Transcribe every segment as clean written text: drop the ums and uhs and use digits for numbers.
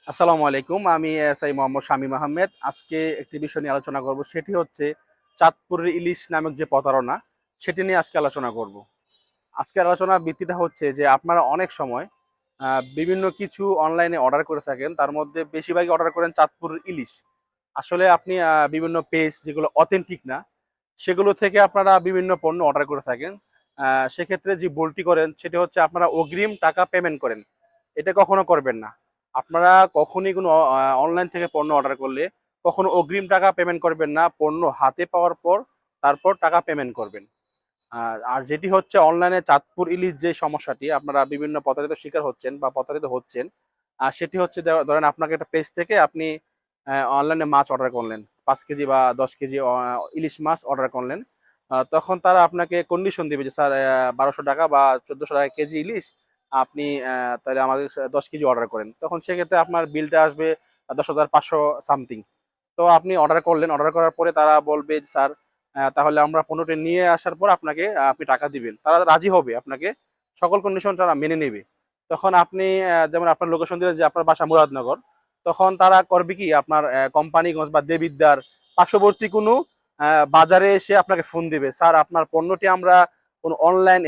আসসালামু আলাইকুম। আমি এসআই মোহাম্মদ শামীম আহমেদ। আজকে একটি বিষয় নিয়ে আলোচনা করব। সেটি হচ্ছে চাঁদপুরের ইলিশ নামক যে প্রতারণা, সেটি নিয়ে আজকে আলোচনা করব। আজকের আলোচনার ভিত্তিটা হচ্ছে যে আপনারা অনেক সময় বিভিন্ন কিছু অনলাইনে অর্ডার করে থাকেন। তার মধ্যে বেশিরভাগই অর্ডার করেন চাঁদপুরের ইলিশ। আসলে আপনি বিভিন্ন পেজ যেগুলো অথেন্টিক না, সেগুলো থেকে আপনারা বিভিন্ন পণ্য অর্ডার করে থাকেন। সেক্ষেত্রে যে ভুলটি করেন সেটি হচ্ছে আপনারা অগ্রিম টাকা পেমেন্ট করেন। এটা কখনো করবেন না। আপনারা কখনই কোনো অনলাইন থেকে পণ্য অর্ডার করলে কখনো অগ্রিম টাকা পেমেন্ট করবেন না। পণ্য হাতে পাওয়ার পর তারপর টাকা পেমেন্ট করবেন। আর যেটি হচ্ছে অনলাইনে চাঁদপুর ইলিশ যে সমস্যাটি আপনারা বিভিন্ন প্রতারিত শিকার হচ্ছেন বা প্রতারিত হচ্ছেন, সেটি হচ্ছে ধরেন আপনাকে একটা পেজ থেকে আপনি অনলাইনে মাছ অর্ডার করলেন, 5 কেজি বা 10 কেজি ইলিশ মাছ অর্ডার করলেন। তখন তারা আপনাকে কন্ডিশন দিবে যে স্যার 1200 টাকা বা 1400 টাকা কেজি ইলিশ আপনি তাহলে আমাদের 10 কেজি অর্ডার করেন। তখন সেক্ষেত্রে আপনার বিলটা আসবে 10,500 সামথিং। তো আপনি অর্ডার করলেন, অর্ডার করার পরে তারা বলবে যে স্যার তাহলে আমরা পণ্যটি নিয়ে আসার পর আপনাকে আপনি টাকা দিবেন। তারা রাজি হবে, আপনাকে সকল কন্ডিশন তারা মেনে নেবে। তখন আপনি যেমন আপনার লোকেশন দিলেন যে আপনার বাসা মুরাদনগর, তখন তারা করবে কি আপনার কোম্পানিগঞ্জ বা দেবিদ্বার পার্শ্ববর্তী কোনো বাজারে এসে আপনাকে ফোন দিবে, স্যার আপনার পণ্যটি আমরা কোনো অনলাইন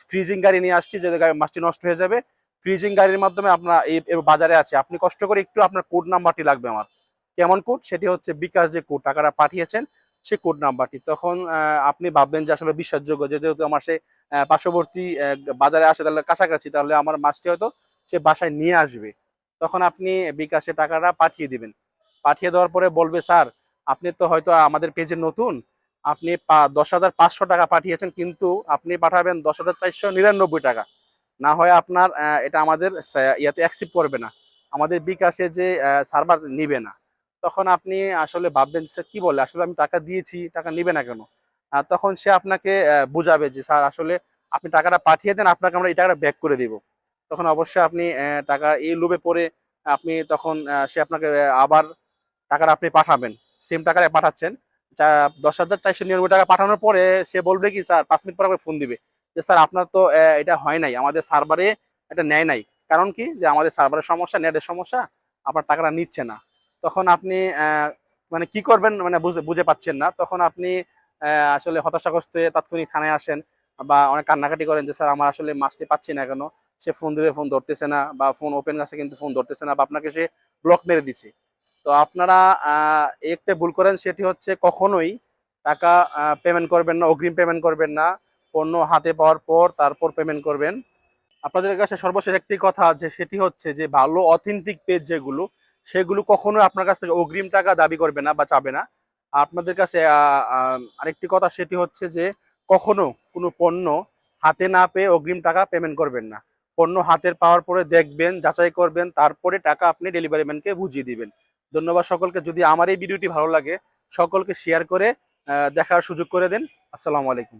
ফ্রিজিং গাড়ি নিয়ে আসছি, যে মাছটি নষ্ট হয়ে যাবে। ফ্রিজিং গাড়ির মাধ্যমে আপনার এই বাজারে আছে, আপনি কষ্ট করে একটু আপনার কোড নাম্বারটি লাগবে আমার। কেমন কোড? সেটি হচ্ছে বিকাশ যে কোড টাকাটা পাঠিয়েছেন সে কোড নাম্বারটি। তখন আপনি ভাববেন যে আসলে বিশ্বাসযোগ্য, যেহেতু আমার সে পার্শ্ববর্তী বাজারে আসে, তাহলে কাছাকাছি, তাহলে আমার মাছটি হয়তো সে বাসায় নিয়ে আসবে। তখন আপনি বিকাশে টাকাটা পাঠিয়ে দিবেন। পাঠিয়ে দেওয়ার পরে বলবে স্যার আপনি তো হয়তো আমাদের পেজে নতুন, আপনি 10,500 টাকা পাঠিয়েছেন, কিন্তু আপনি পাঠাবেন 10,499 টাকা। না হয় আপনার এটা আমাদের ইয়াতে অ্যাকসেপ্ট করবে না, আমাদের বিকাশে যে সার্ভার নিবে না। তখন আপনি আসলে ভাববেন যে কি বলে, আসলে আমি টাকা দিয়েছি, টাকা নিবে না কেন? তখন সে আপনাকে বুঝাবে যে স্যার আসলে আপনি টাকাটা পাঠিয়ে দেন, আপনাকে আমরা এই টাকাটা ব্যাক করে দিব। তখন অবশ্যই আপনি টাকা এই লোভে পড়ে আপনি তখন সে আপনাকে আবার টাকাটা আপনি পাঠাবেন, সেম টাকায় পাঠাচ্ছেন। 10,499 টাকা পাঠানোর পরে সে বলবে কি স্যার 5 মিনিট পর ফোন দিবে যে স্যার আপনার তো এটা হয় নাই, আমাদের সার্ভারে এটা নেয় নাই। কারণ কি, যে আমাদের সার্ভারের সমস্যা, নেটের সমস্যা, আপনার টাকাটা নিচ্ছে না। তখন আপনি মানে কি করবেন, মানে বুঝে পাচ্ছেন না। তখন আপনি আসলে হতাশাগ্রস্ত হয়ে তাৎক্ষণিক থানায় আসেন বা অনেক কান্নাকাটি করেন যে স্যার আমার আসলে মাছটি পাচ্ছি না কেন, সে ফোন দিলে ফোন ধরতেছে না, বা ফোন ওপেন আছে কিন্তু ফোন ধরতেছে না, বা আপনাকে সে ব্লক মেরে দিচ্ছে। তো আপনারা একটা ভুল করেন, সেটি হচ্ছে কখনোই টাকা পেমেন্ট করবেন না, অগ্রিম পেমেন্ট করবেন না। পণ্য হাতে পাওয়ার পর তারপর পেমেন্ট করবেন। আপনাদের কাছে সর্বশেষ একটি কথা, যে সেটি হচ্ছে যে ভালো অথেন্টিক পেজ যেগুলো, সেগুলো কখনোই আপনার কাছ থেকে অগ্রিম টাকা দাবি করবে না বা চাবে না। আপনাদের কাছে আরেকটি কথা, সেটি হচ্ছে যে কখনো কোনো পণ্য হাতে না পেয়ে অগ্রিম টাকা পেমেন্ট করবেন না। পণ্য হাতের পাওয়ার পরে দেখবেন, যাচাই করবেন, তারপরে টাকা আপনি ডেলিভারি ম্যানকে বুঝিয়ে দিবেন। ধন্যবাদ সকলকে। যদি আমার এই ভিডিওটি ভালো লাগে, সকলকে শেয়ার করে দেখার সুযোগ করে দেন। আসসালামু আলাইকুম।